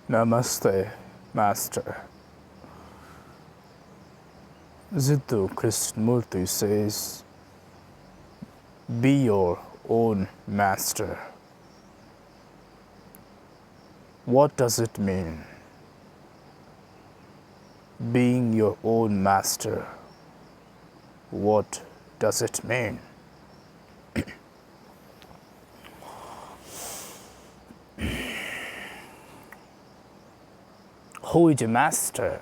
Namaste, Master. Jiddu Krishnamurthy says, be your own master. What does it mean? Being your own master. What does it mean? Who is a master?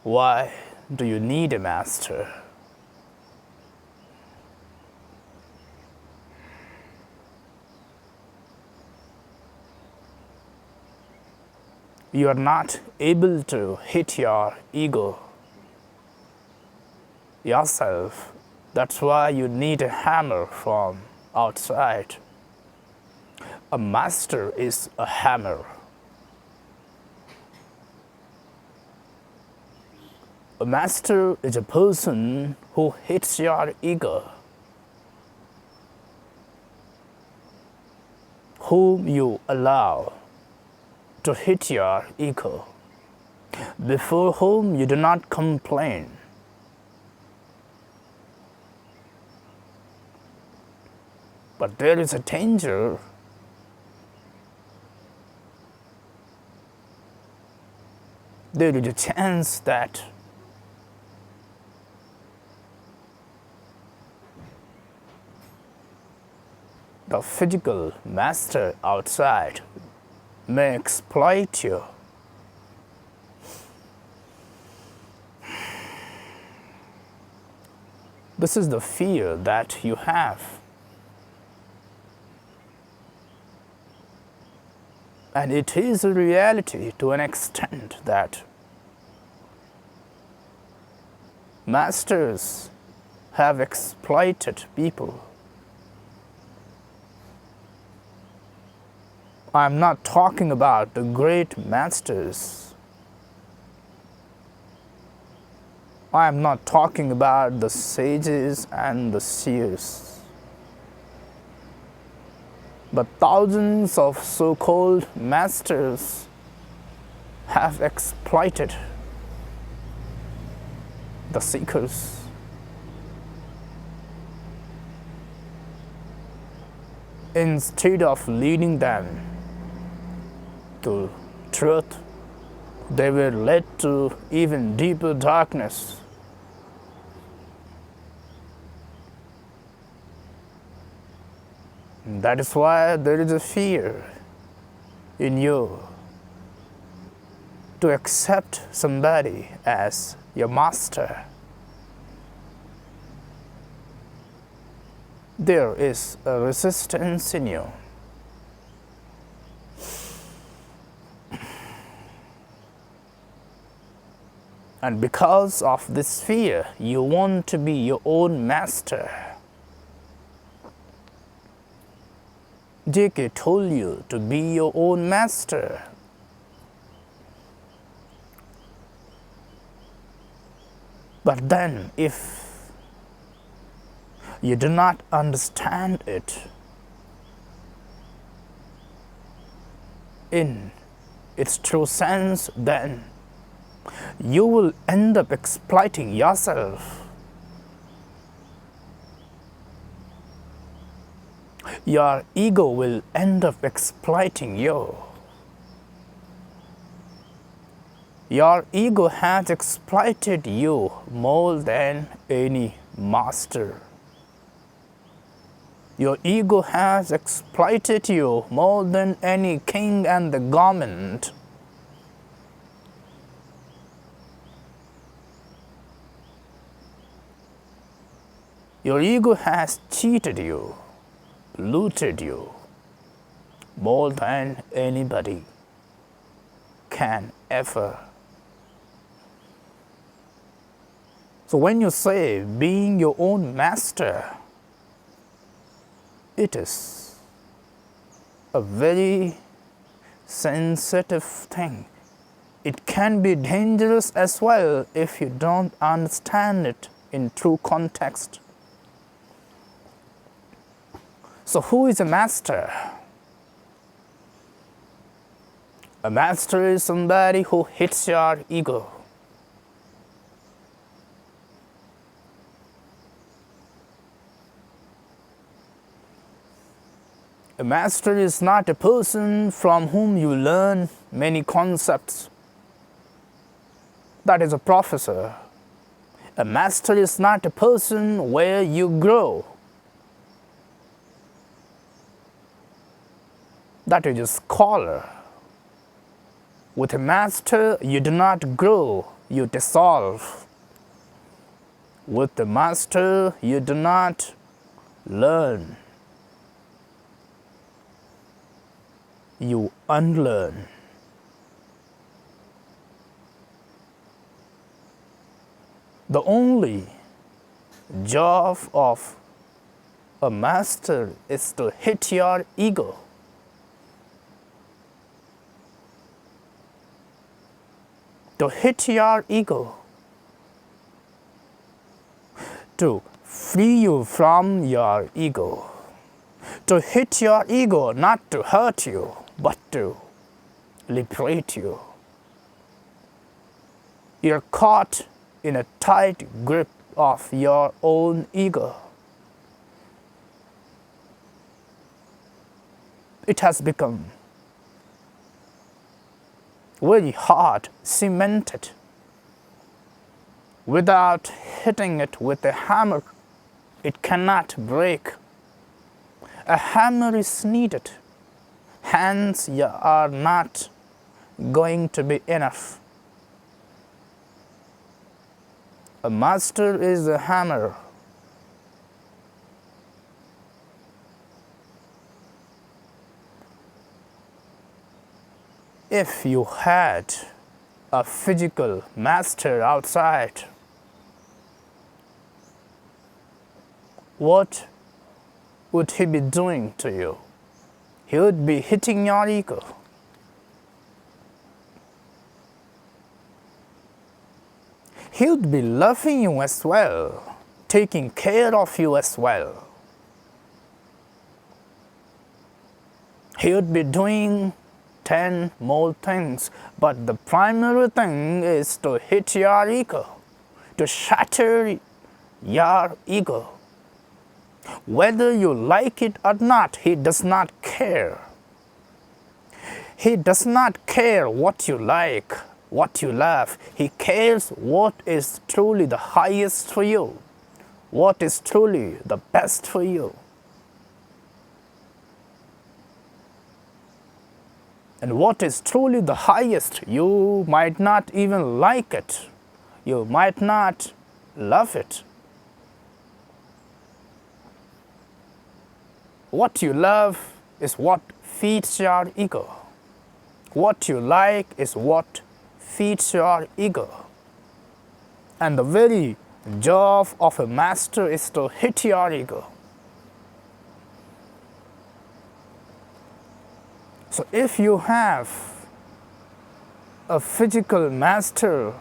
Why do you need a master? You are not able to hit your ego yourself. That's why you need a hammer from outside. A master is a hammer. A master is a person who hits your ego, whom you allow to hit your ego, before whom you do not complain. But there is a danger. There is a chance that the physical master outside may exploit you. This is the fear that you have. And it is a reality to an extent that masters have exploited people. I am not talking about the great masters. I am not talking about the sages and the seers. But thousands of so-called masters have exploited the seekers. Instead of leading them to truth, they were led to even deeper darkness. That is why there is a fear in you to accept somebody as your master. There is a resistance in you. And because of this fear, you want to be your own master. JK told you to be your own master. But then, if you do not understand it in its true sense, then you will end up exploiting yourself. Your ego will end up exploiting you. Your ego has exploited you more than any master. Your ego has exploited you more than any king and the government. Your ego has cheated you, looted you, more than anybody can ever. So when you say being your own master, it is a very sensitive thing. It can be dangerous as well if you don't understand it in true context. So who is a master? A master is somebody who hits your ego. A master is not a person from whom you learn many concepts. That is a professor. A master is not a person where you grow. That is a scholar. With a master, you do not grow, you dissolve. With the master, you do not learn, you unlearn. The only job of a master is to hit your ego. To hit your ego, to free you from your ego, to hit your ego, not to hurt you, but to liberate you. You're caught in a tight grip of your own ego. It has become very hard, cemented. Without hitting it with a hammer, it cannot break. A hammer is needed. Hands are not going to be enough. A master is a hammer. If you had a physical master outside, what would he be doing to you? He would be hitting your ego. He would be loving you as well, taking care of you as well. He would be doing 10 more things, but the primary thing is to hit your ego, to shatter your ego. Whether you like it or not, he does not care. He does not care what you like, what you love. He cares what is truly the highest for you, what is truly the best for you. And what is truly the highest, you might not even like it. You might not love it. What you love is what feeds your ego. What you like is what feeds your ego. And the very job of a master is to hit your ego. So if you have a physical master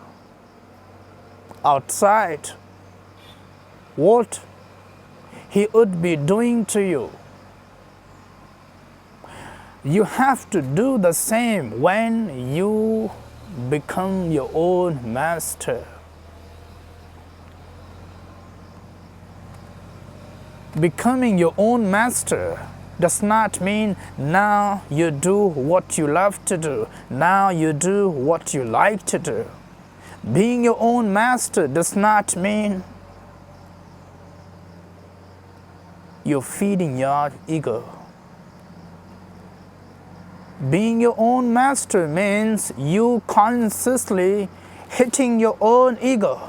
outside, what he would be doing to you, you have to do the same when you become your own master. Becoming your own master does not mean now you do what you love to do, now you do what you like to do. Being your own master does not mean you're feeding your ego. Being your own master means you consciously hitting your own ego.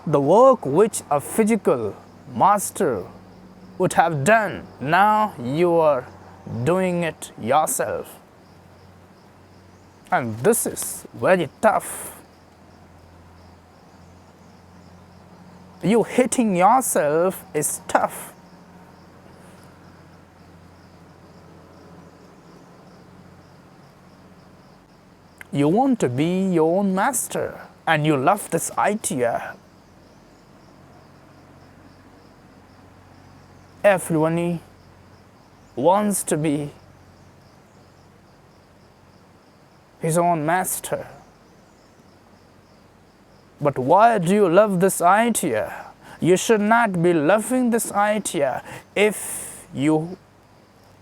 The work which a physical master would have done, now you are doing it yourself. And this is very tough. You hitting yourself is tough. You want to be your own master, and you love this idea. Everyone wants to be his own master. But why do you love this idea? You should not be loving this idea if you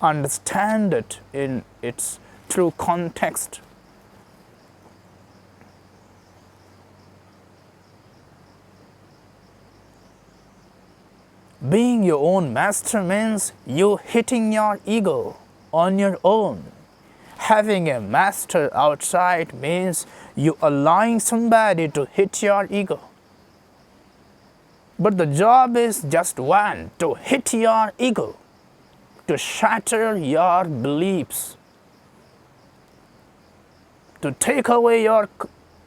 understand it in its true context. Being your own master means you hitting your ego on your own. Having a master outside means you allowing somebody to hit your ego. But the job is just one, to hit your ego, to shatter your beliefs, to take away your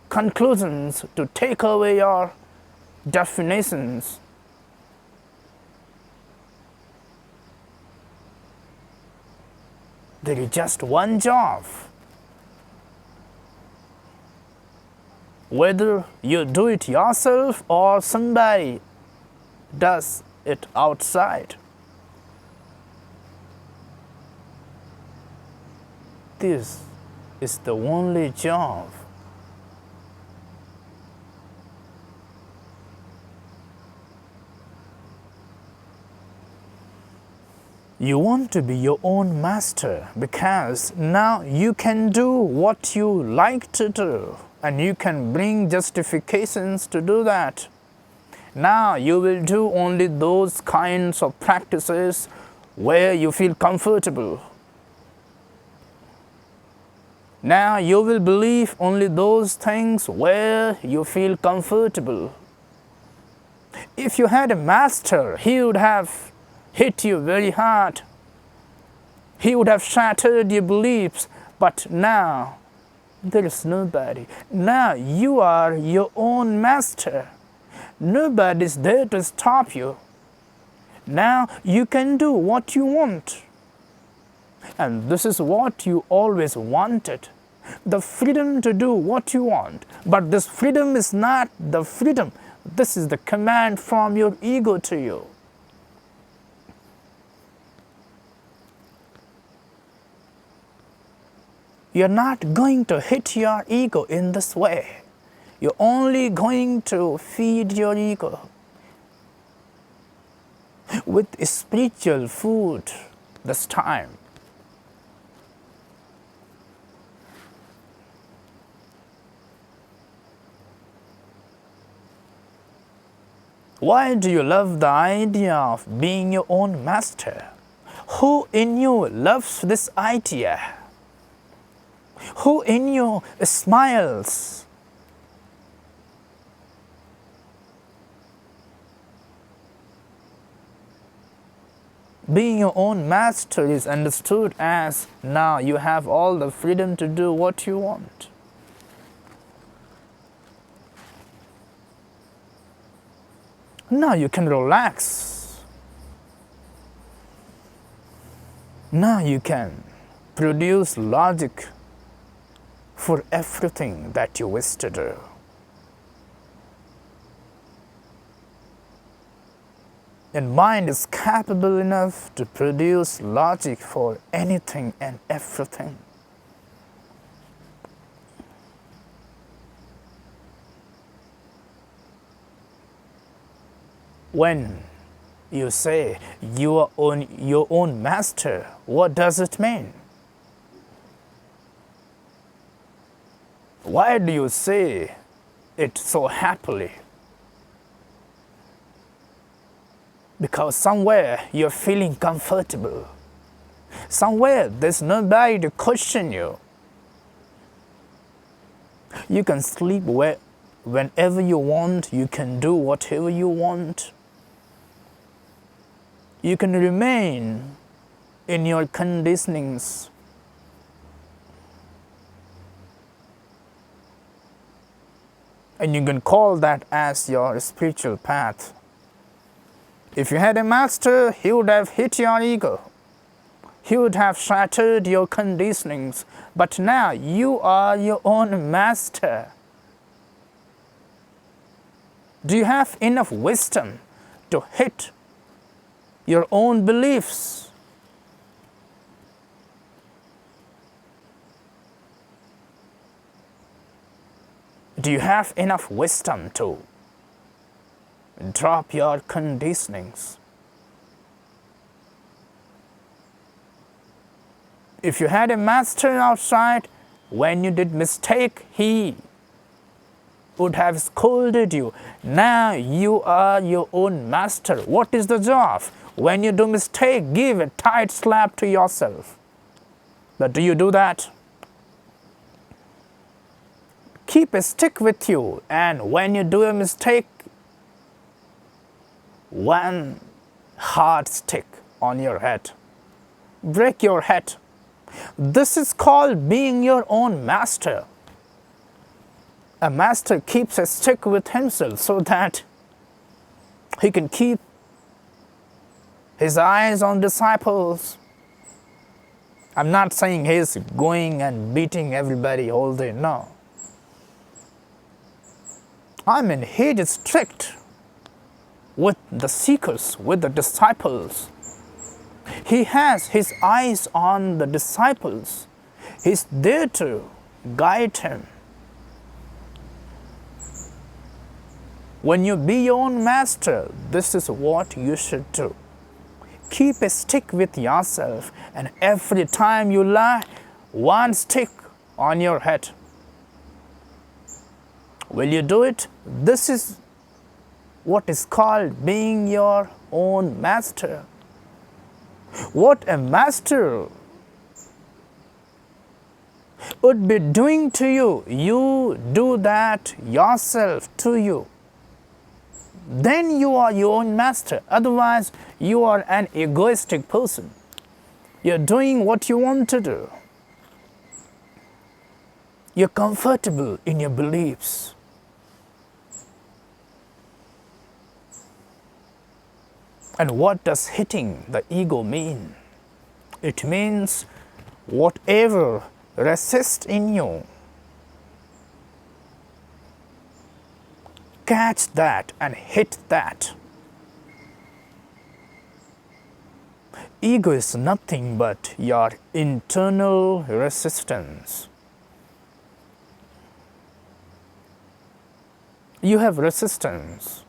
conclusions, to take away your definitions. There is just one job. Whether you do it yourself or somebody does it outside. This is the only job. You want to be your own master because now you can do what you like to do and you can bring justifications to do that. Now you will do only those kinds of practices where you feel comfortable. Now you will believe only those things where you feel comfortable. If you had a master, he would have hit you very hard. He would have shattered your beliefs, but now there is nobody. Now you are your own master. Nobody is there to stop you. Now you can do what you want. And this is what you always wanted. The freedom to do what you want. But this freedom is not the freedom. This is the command from your ego to you. You're not going to hit your ego in this way. You're only going to feed your ego with spiritual food this time. Why do you love the idea of being your own master? Who in you loves this idea? Who in you smiles? Being your own master is understood as now you have all the freedom to do what you want. Now you can relax. Now you can produce logic for everything that you wish to do. And mind is capable enough to produce logic for anything and everything. When you say you are your own master, what does it mean? Why do you say it so happily? Because somewhere you're feeling comfortable. Somewhere there's nobody to question you. You can sleep whenever you want. You can do whatever you want. You can remain in your conditionings. And you can call that as your spiritual path. If you had a master, he would have hit your ego. He would have shattered your conditionings. But now you are your own master. Do you have enough wisdom to hit your own beliefs. Do you have enough wisdom to drop your conditionings? If you had a master outside, when you did mistake, he would have scolded you. Now you are your own master. What is the job? When you do mistake, give a tight slap to yourself. But do you do that? Keep a stick with you, and when you do a mistake, one hard stick on your head. Break your head. This is called being your own master. A master keeps a stick with himself so that he can keep his eyes on disciples. I'm not saying he's going and beating everybody all day, no. I mean, he is strict with the seekers, with the disciples. He has his eyes on the disciples. He's there to guide him. When you be your own master, this is what you should do. Keep a stick with yourself, and every time you lie, one stick on your head. Will you do it? This is what is called being your own master. What a master would be doing to you, you do that yourself to you. Then you are your own master. Otherwise, you are an egoistic person. You're doing what you want to do. You're comfortable in your beliefs. And what does hitting the ego mean? It means whatever resists in you, catch that and hit that. Ego is nothing but your internal resistance. You have resistance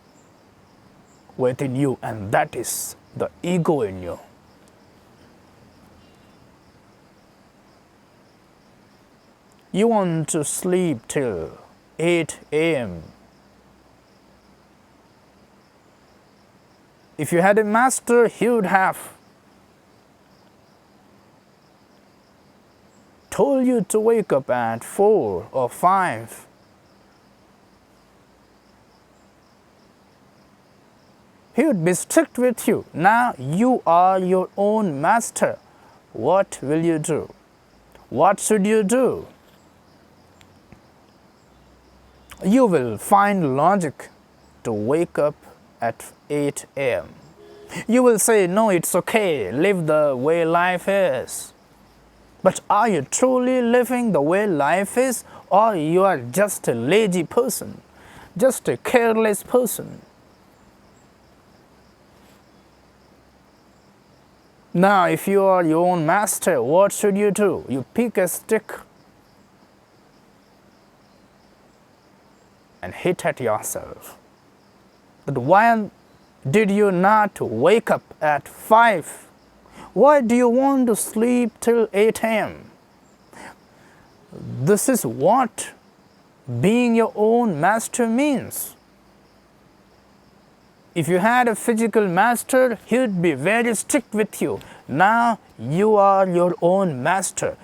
within you, and that is the ego in you. You want to sleep till 8 a.m. If you had a master, he would have told you to wake up at 4 or 5. He would be strict with you. Now you are your own master. What will you do? What should you do? You will find logic to wake up at 8 a.m. You will say, no, it's okay, live the way life is. But are you truly living the way life is, or you are just a lazy person, just a careless person? Now, if you are your own master, what should you do? You pick a stick and hit at yourself. But why did you not wake up at 5? Why do you want to sleep till 8 a.m.? This is what being your own master means. If you had a physical master, he would be very strict with you. Now you are your own master.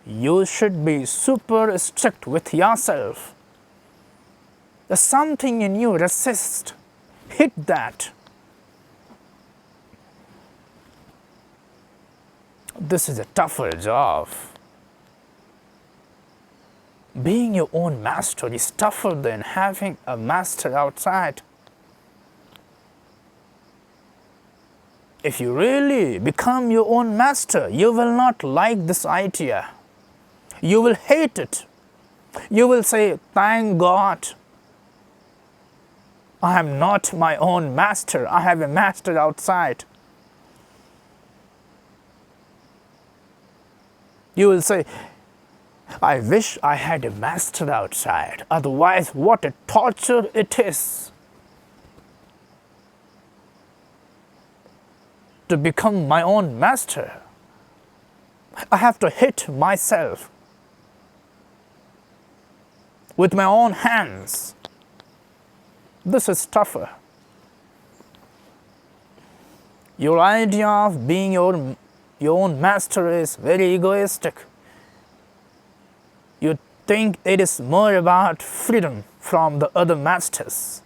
You should be super strict with yourself. There's something in you resist. Hit that. This is a tougher job. Being your own master is tougher than having a master outside. If you really become your own master, you will not like this idea. You will hate it. You will say, thank God I am not my own master. I have a master outside. You will say, I wish I had a master outside. Otherwise, what a torture it is to become my own master. I have to hit myself with my own hands. This is tougher. Your idea of being your own master is very egoistic. You think it is more about freedom from the other masters.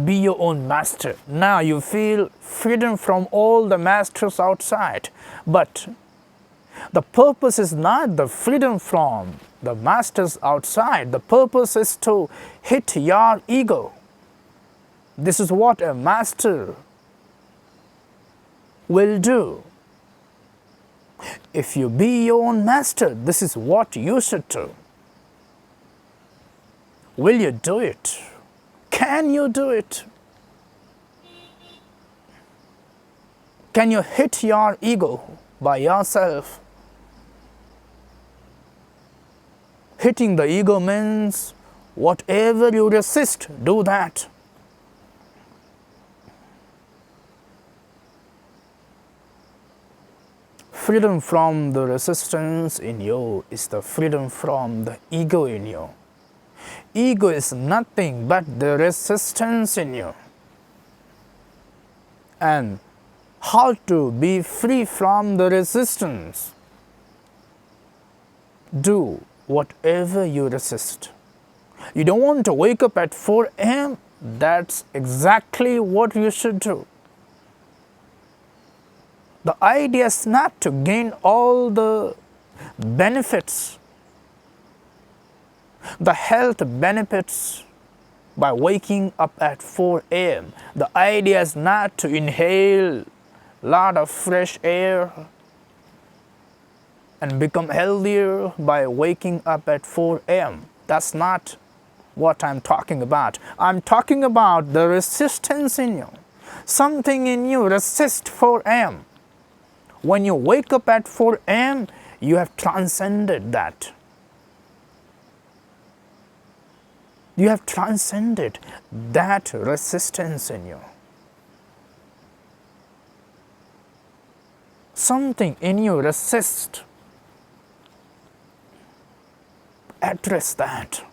Be your own master. Now you feel freedom from all the masters outside. But the purpose is not the freedom from the masters outside. The purpose is to hit your ego. This is what a master will do. If you be your own master, this is what you should do. Will you do it? Can you do it? Can you hit your ego by yourself? Hitting the ego means whatever you resist, do that. Freedom from the resistance in you is the freedom from the ego in you. Ego is nothing but the resistance in you. And how to be free from the resistance? Do whatever you resist. You don't want to wake up at 4 a.m. That's exactly what you should do. The idea is not to gain all the benefits, the health benefits by waking up at 4 a.m. The idea is not to inhale a lot of fresh air and become healthier by waking up at 4 a.m. That's not what I'm talking about. I'm talking about the resistance in you. Something in you resists 4 a.m. When you wake up at 4 a.m., you have transcended that. You have transcended that resistance in you. Something in you resists. Address that.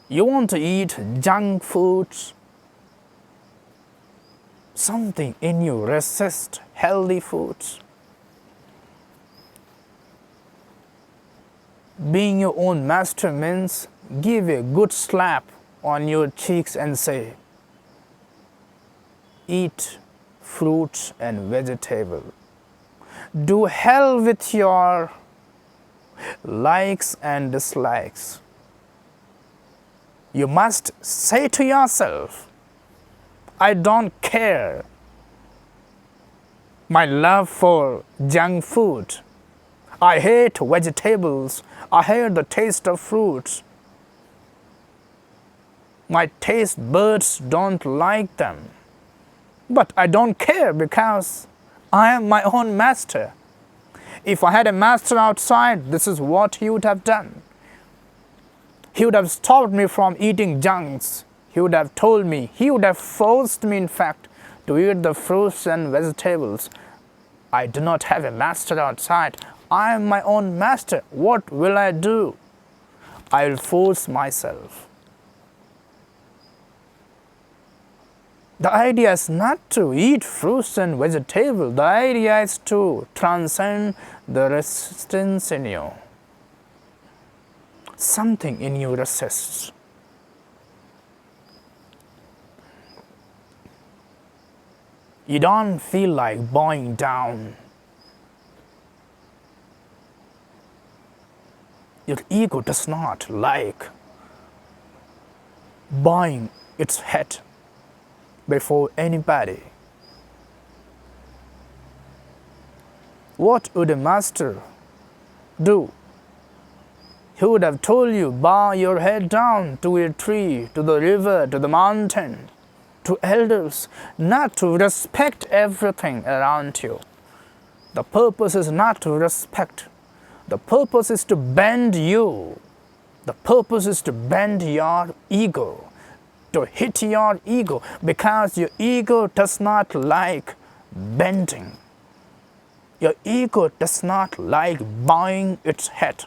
You want to eat junk foods. Something in you resists healthy foods. Being your own master means give a good slap on your cheeks and say, eat fruits and vegetables. Do hell with your likes and dislikes. You must say to yourself, I don't care. My love for junk food. I hate vegetables. I hate the taste of fruits. My taste buds don't like them. But I don't care because I am my own master. If I had a master outside, this is what he would have done. He would have stopped me from eating junks. He would have told me, he would have forced me, in fact, to eat the fruits and vegetables. I do not have a master outside. I am my own master. What will I do? I will force myself. The idea is not to eat fruits and vegetables. The idea is to transcend the resistance in you. Something in you resists. You don't feel like bowing down. Your ego does not like bowing its head before anybody. What would a master do He would have told you, bow your head down to a tree, to the river, to the mountain, to elders, not to respect everything around you. The purpose is not to respect. The purpose is to bend you. The purpose is to bend your ego, to hit your ego, because your ego does not like bending. Your ego does not like bowing its head.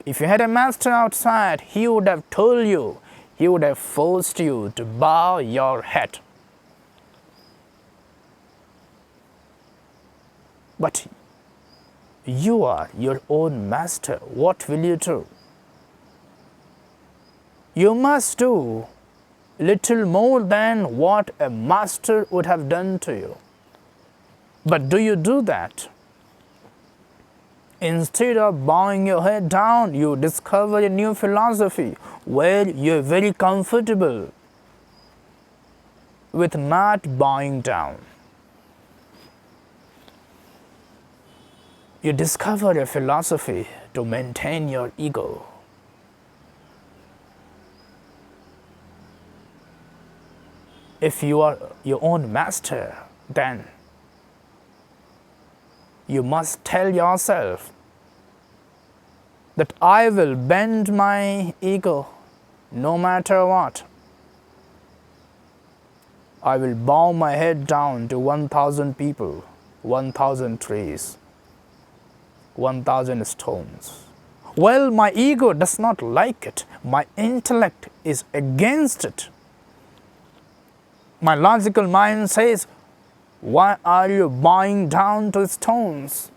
If you had a master outside, he would have told you, he would have forced you to bow your head. But you are your own master. What will you do? You must do little more than what a master would have done to you. But do you do that? Instead of bowing your head down, you discover a new philosophy where you're very comfortable with not bowing down. You discover a philosophy to maintain your ego. If you are your own master, then you must tell yourself that I will bend my ego no matter what. I will bow my head down to 1,000 people, 1,000 trees, 1,000 stones. Well, my ego does not like it. My intellect is against it. My logical mind says, why are you bowing down to stones?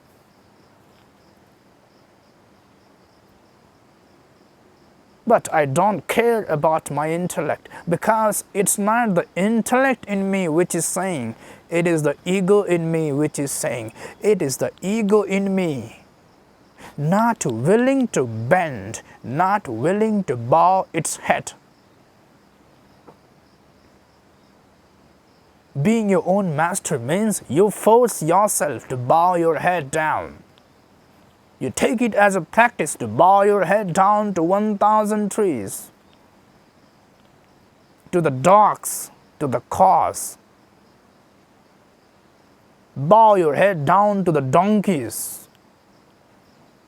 But I don't care about my intellect, because it's not the intellect in me which is saying, it is the ego in me which is saying. It is the ego in me, not willing to bend, not willing to bow its head. Being your own master means you force yourself to bow your head down. You take it as a practice to bow your head down to 1,000 trees, to the dogs, to the cows. Bow your head down to the donkeys.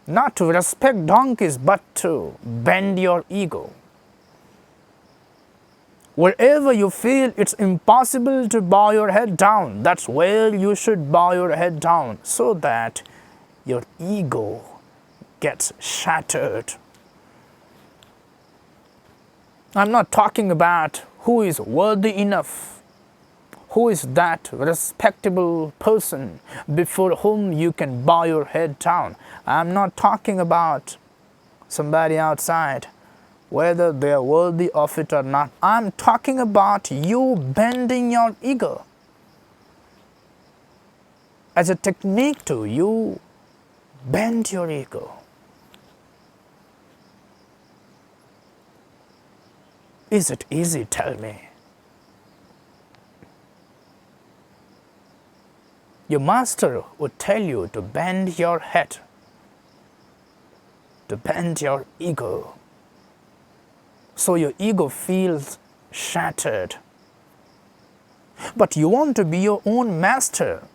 Not to respect donkeys, but to bend your ego. Wherever you feel it's impossible to bow your head down, that's where you should bow your head down, so that your ego gets shattered. I'm not talking about who is worthy enough, who is that respectable person before whom you can bow your head down. I'm not talking about somebody outside, whether they are worthy of it or not. I'm talking about you bending your ego as a technique to you bend your ego. Is it easy? Tell me. Your master would tell you to bend your head, to bend your ego, so your ego feels shattered. But you want to be your own master.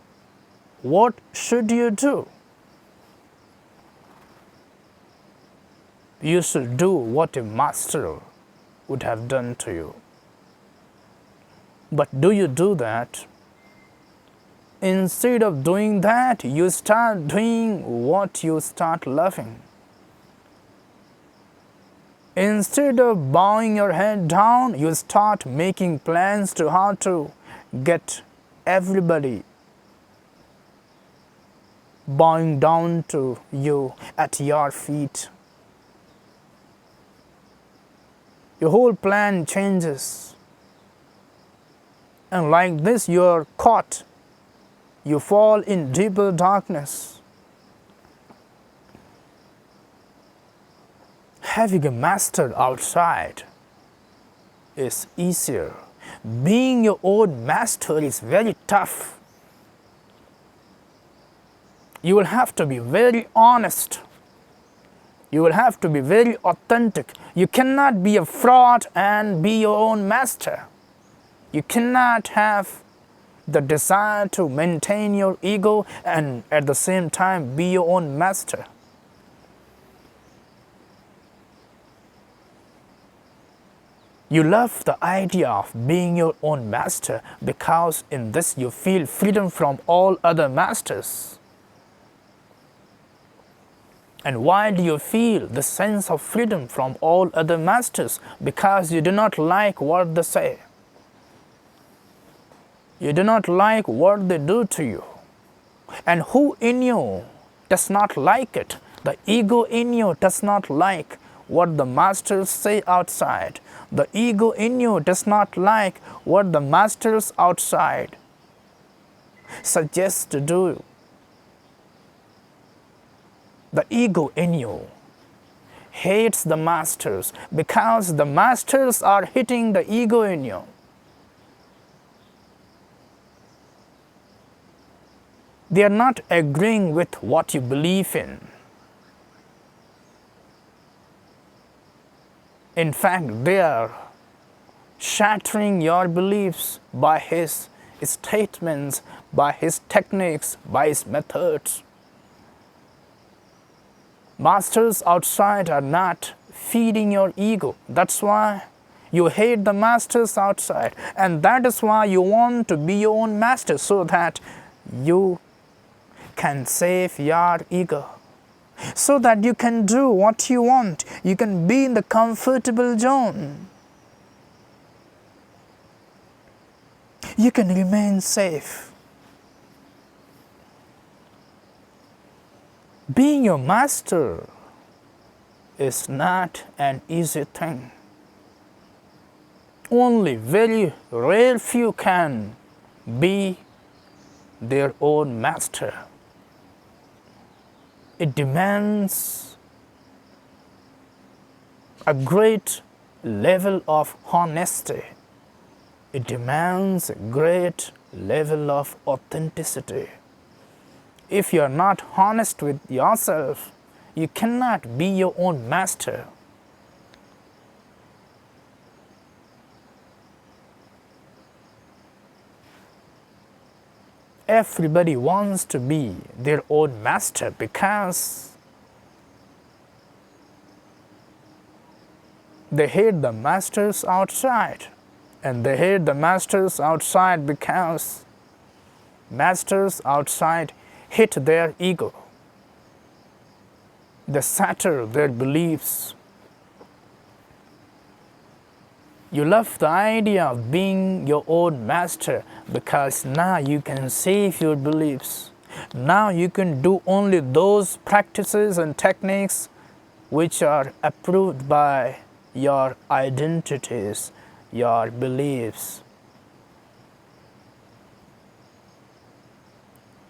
What should you do? You should do what a master would have done to you. But do you do that? Instead of doing that, you start doing what you start loving. Instead of bowing your head down, you start making plans to how to get everybody bowing down to you at your feet. Your whole plan changes. And like this, you are caught. You fall in deeper darkness. Having a master outside is easier. Being your own master is very tough. You will have to be very honest. You will have to be very authentic. You cannot be a fraud and be your own master. You cannot have the desire to maintain your ego and at the same time be your own master. You love the idea of being your own master because in this you feel freedom from all other masters. And why do you feel the sense of freedom from all other masters? Because you do not like what they say. You do not like what they do to you. And who in you does not like it? The ego in you does not like what the masters say outside. The ego in you does not like what the masters outside suggest to do. The ego in you hates the masters because the masters are hitting the ego in you. They are not agreeing with what you believe in. In fact, they are shattering your beliefs by his statements, by his techniques, by his methods. Masters outside are not feeding your ego. That's why you hate the masters outside. And that is why you want to be your own master, so that you can save your ego, so that you can do what you want. You can be in the comfortable zone. You can remain safe. Being your master is not an easy thing. Only very rare few can be their own master. It demands a great level of honesty. It demands a great level of authenticity. If you are not honest with yourself, you cannot be your own master. Everybody wants to be their own master because they hate the masters outside. And they hate the masters outside because masters outside hit their ego. They shatter their beliefs. You love the idea of being your own master because now you can save your beliefs. Now you can do only those practices and techniques which are approved by your identities, your beliefs.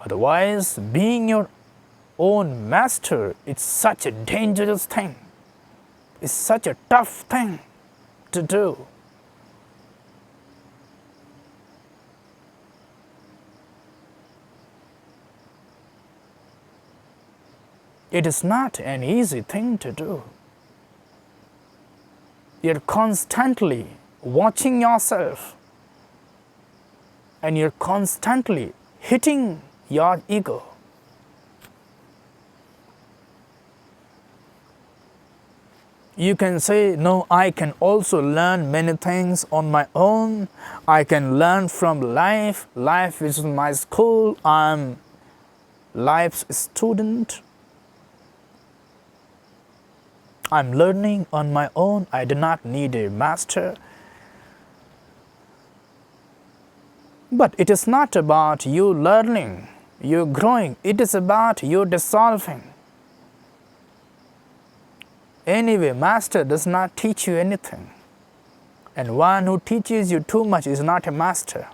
Otherwise, being your own master is such a dangerous thing. It's such a tough thing to do. It is not an easy thing to do. You're constantly watching yourself and you're constantly hitting your ego. You can say, no, I can also learn many things on my own. I can learn from life. Life is my school. I'm life's student. I'm learning on my own. I do not need a master. But it is not about you learning, you growing. It is about you dissolving. Anyway, master does not teach you anything. And one who teaches you too much is not a master.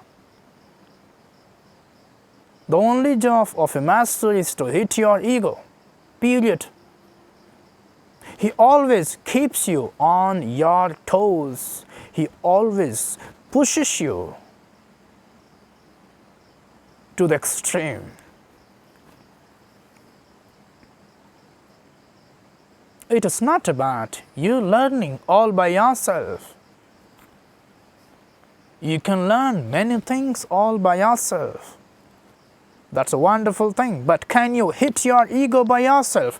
The only job of a master is to hit your ego, period. He always keeps you on your toes. He always pushes you to the extreme. It is not about you learning all by yourself. You can learn many things all by yourself. That's a wonderful thing. But can you hit your ego by yourself?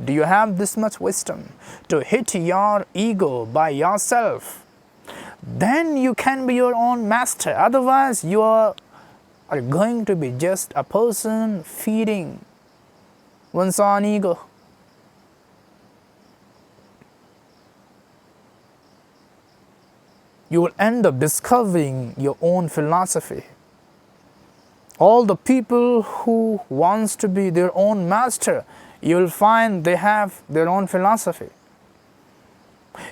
Do you have this much wisdom to hit your ego by yourself? Then you can be your own master. Otherwise, you are going to be just a person feeding one's own ego. You will end up discovering your own philosophy. All the people who wants to be their own master, you will find they have their own philosophy.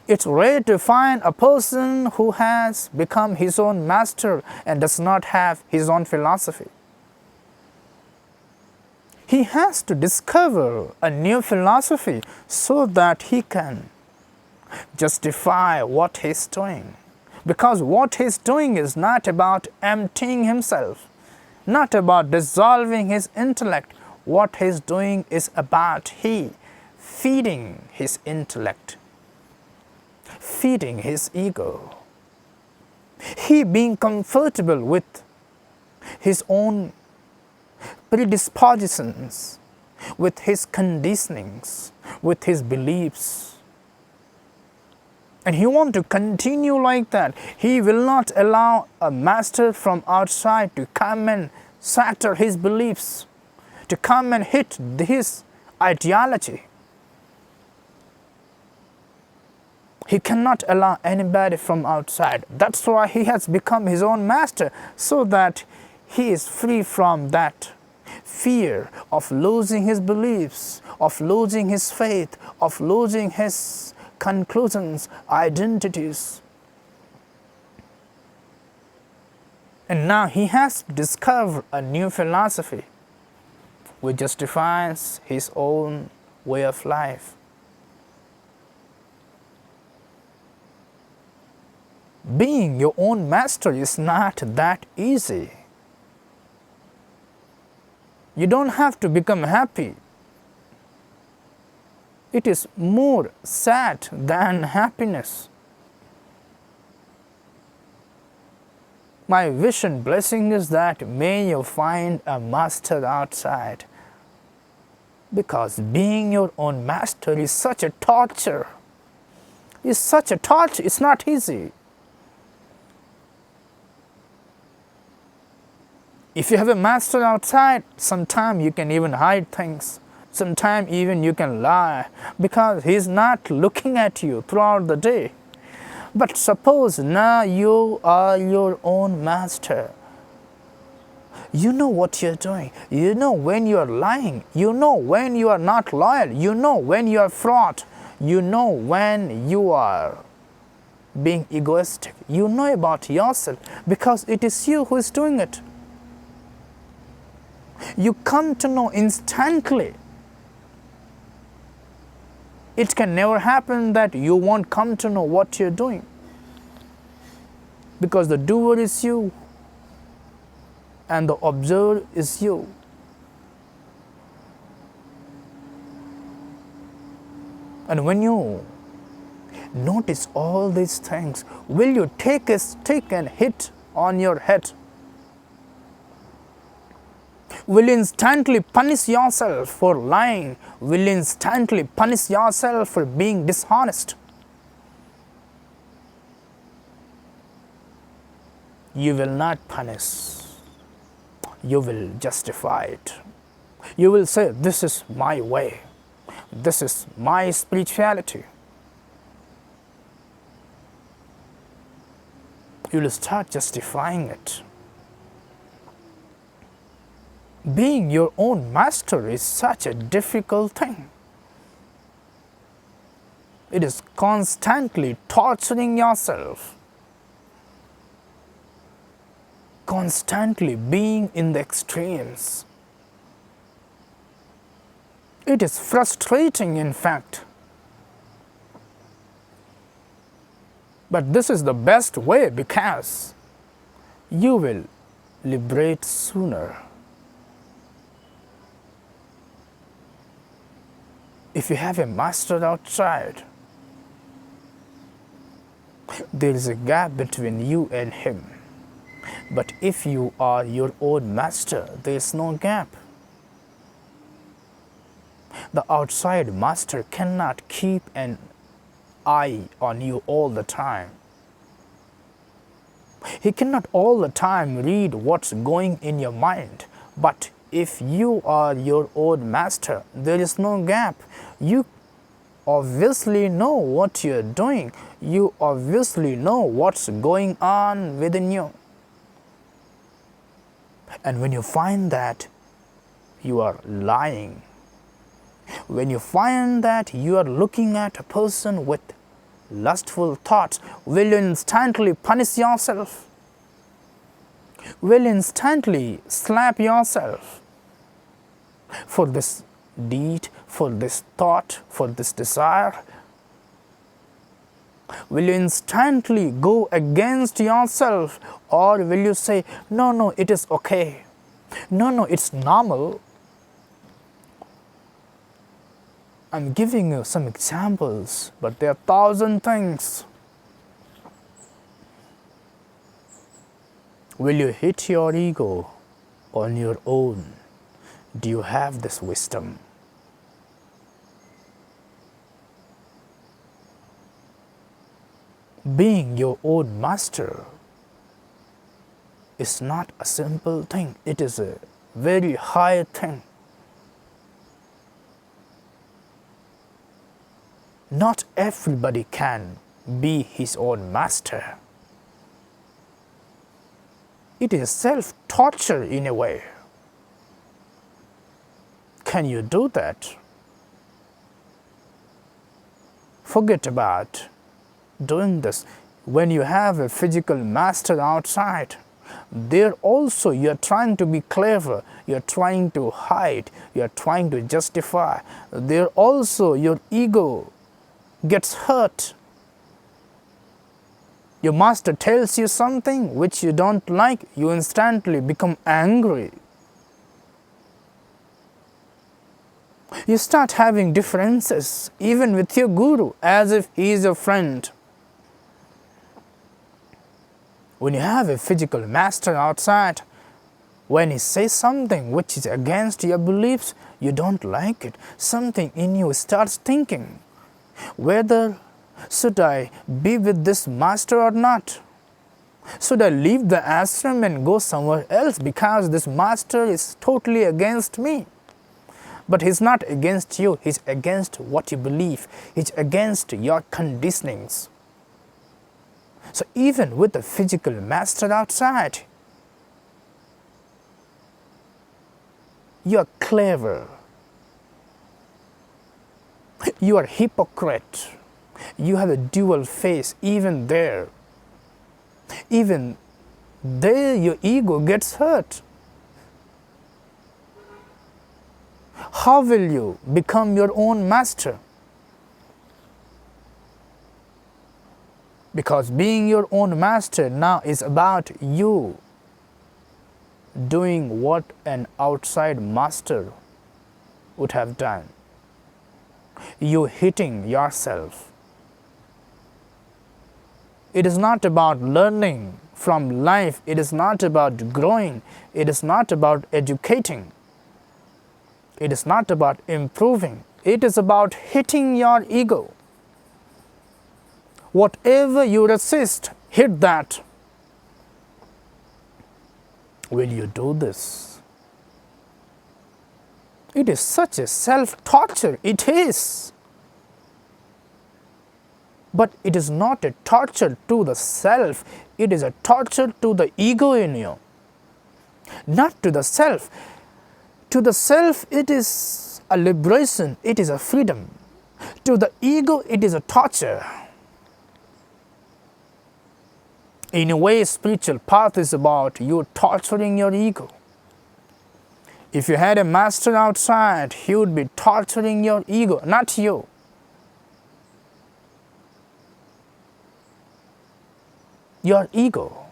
It's rare to find a person who has become his own master and does not have his own philosophy. He has to discover a new philosophy so that he can justify what he's doing. Because what he's doing is not about emptying himself, not about dissolving his intellect. What he's doing is about feeding his intellect, feeding his ego. He being comfortable with his own predispositions, with his conditionings, with his beliefs. And he wants to continue like that. He will not allow a master from outside to come and shatter his beliefs, to come and hit his ideology. He cannot allow anybody from outside. That's why he has become his own master, so that he is free from that fear of losing his beliefs, of losing his faith, of losing his conclusions, identities. And now he has discovered a new philosophy which justifies his own way of life. Being your own master is not that easy. You don't have to become happy. It is more sad than happiness. My wish and blessing is that may you find a master outside, because being your own master is such a torture. It's such a torture. It's not easy. If you have a master outside, sometimes you can even hide things. Sometimes even you can lie, because he is not looking at you throughout the day. But suppose now you are your own master. You know what you're doing. You know when you are lying. You know when you are not loyal. You know when you are fraud. You know when you are being egoistic. You know about yourself, because it is you who is doing it. You come to know instantly. It can never happen that you won't come to know what you're doing, because the doer is you and the observer is you. And when you notice all these things, will you take a stick and hit on your head? Will you instantly punish yourself for lying? Will you instantly punish yourself for being dishonest? You will not punish. You will justify it. You will say, this is my way. This is my spirituality. You will start justifying it. Being your own master is such a difficult thing. It is constantly torturing yourself, constantly being in the extremes. It is frustrating, in fact. But this is the best way, because you will liberate sooner. If you have a master outside, there is a gap between you and him. But if you are your own master, there is no gap. The outside master cannot keep an eye on you all the time. He cannot all the time read what's going in your mind. But if you are your own master, there is no gap. You obviously know what you're doing. You obviously know what's going on within you. And when you find that you are lying, when you find that you are looking at a person with lustful thoughts, will you instantly punish yourself? Will you instantly slap yourself for this deed, for this thought, for this desire? Will you instantly go against yourself, or will you say, no, it is okay, no, it's normal? I'm giving you some examples, but there are 1,000 things. Will you hit your ego on your own? Do you have this wisdom? Being your own master is not a simple thing. It is a very high thing. Not everybody can be his own master. It is self-torture in a way. Can you do that? Forget about doing this. When you have a physical master outside, there also you are trying to be clever, you are trying to hide, you are trying to justify. There also your ego gets hurt. Your master tells you something which you don't like, you instantly become angry. You start having differences even with your guru as if he is your friend. When you have a physical master outside, when he says something which is against your beliefs, you don't like it. Something in you starts thinking, whether should I be with this master or not? Should I leave the ashram and go somewhere else because this master is totally against me? But he's not against you, he's against what you believe, he's against your conditionings. So even with the physical master outside, you are clever, you are hypocrite, you have a dual face. Even there your ego gets hurt. How will you become your own master? Because being your own master now is about you doing what an outside master would have done. You hitting yourself. It is not about learning from life. It is not about growing. It is not about educating. It is not about improving. It is about hitting your ego. Whatever you resist, hit that. Will you do this? It is such a self-torture. It is. But it is not a torture to the self. It is a torture to the ego in you. Not to the self. To the self, it is a liberation. It is a freedom. To the ego, it is a torture. In a way, spiritual path is about you torturing your ego. If you had a master outside, he would be torturing your ego, not you. Your ego.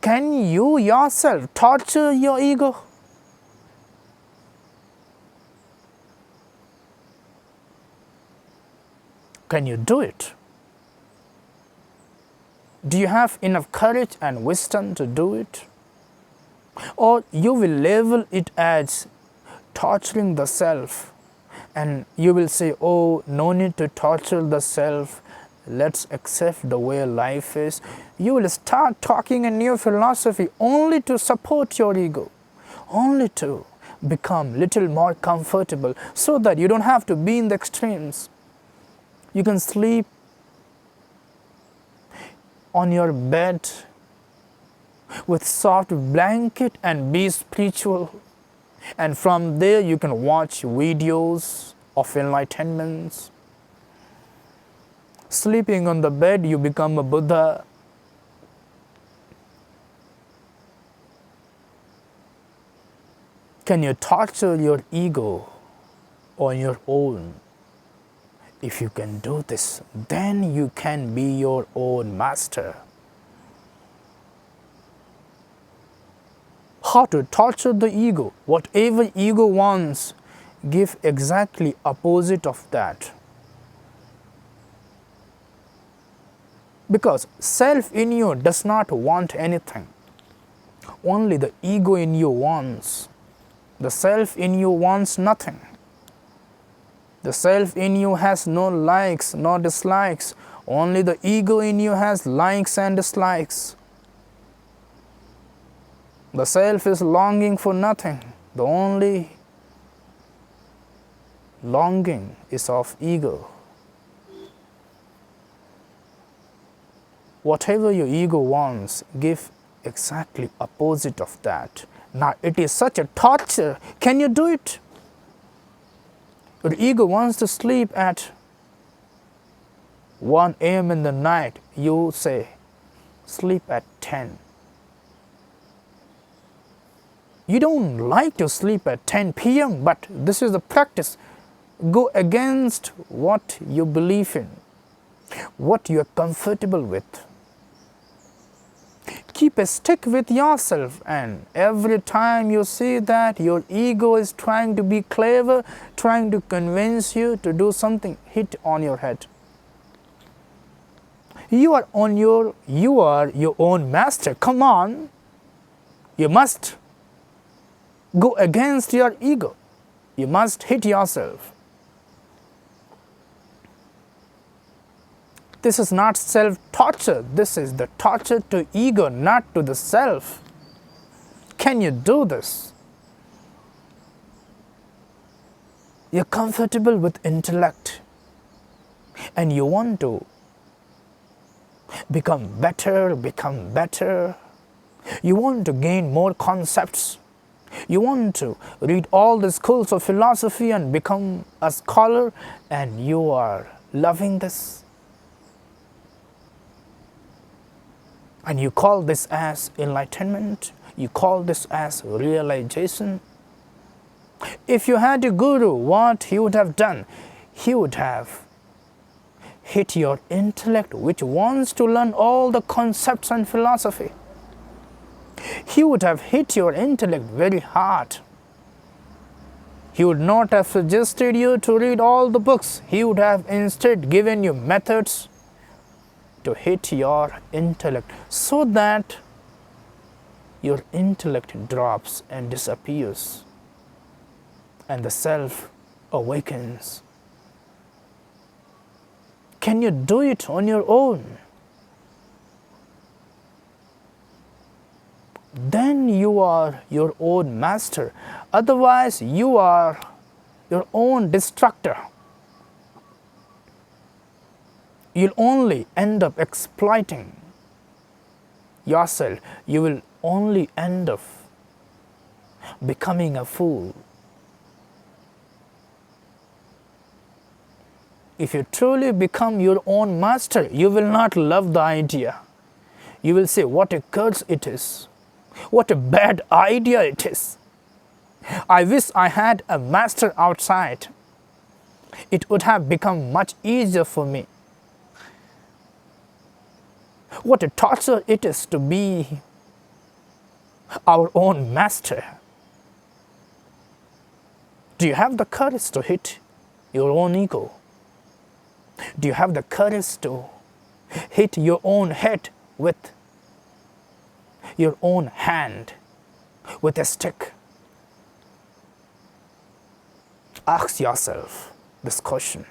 Can you yourself torture your ego? Can you do it? Do you have enough courage and wisdom to do it? Or you will label it as torturing the self, and you will say, oh, no need to torture the self, let's accept the way life is. You will start talking a new philosophy only to support your ego, only to become little more comfortable so that you don't have to be in the extremes. You can sleep on your bed with soft blanket and be spiritual, and from there you can watch videos of enlightenments. Sleeping on the bed, you become a Buddha. Can you torture your ego on your own? If you can do this, then you can be your own master. How to torture the ego? Whatever ego wants, give exactly opposite of that. Because self in you does not want anything. Only the ego in you wants. The self in you wants nothing. The self in you has no likes, no dislikes. Only the ego in you has likes and dislikes. The self is longing for nothing. The only longing is of ego. Whatever your ego wants, give exactly opposite of that. Now it is such a torture. Can you do it? Your ego wants to sleep at 1 a.m. in the night. You say, sleep at 10. You don't like to sleep at 10 p.m., but this is the practice. Go against what you believe in, what you are comfortable with. Keep a stick with yourself, and every time you see that your ego is trying to be clever, trying to convince you to do something, hit on your head. You are your own master. Come on. You must go against your ego. You must hit yourself. This is not self-torture. This is the torture to ego, not to the self. Can you do this? You're comfortable with intellect and you want to become better. You want to gain more concepts. You want to read all the schools of philosophy and become a scholar, and you are loving this. And you call this as enlightenment. You call this as realization. If you had a guru, what he would have done? He would have hit your intellect, which wants to learn all the concepts and philosophy. He would have hit your intellect very hard. He would not have suggested you to read all the books. He would have instead given you methods to hit your intellect so that your intellect drops and disappears and the self awakens. Can you do it on your own? Then you are your own master. Otherwise, you are your own destructor. You'll only end up exploiting yourself. You will only end up becoming a fool. If you truly become your own master, you will not love the idea. You will say, what a curse it is. What a bad idea it is. I wish I had a master outside. It would have become much easier for me. What a torture it is to be our own master. Do you have the courage to hit your own ego? Do you have the courage to hit your own head with your own hand with a stick? Ask yourself this question.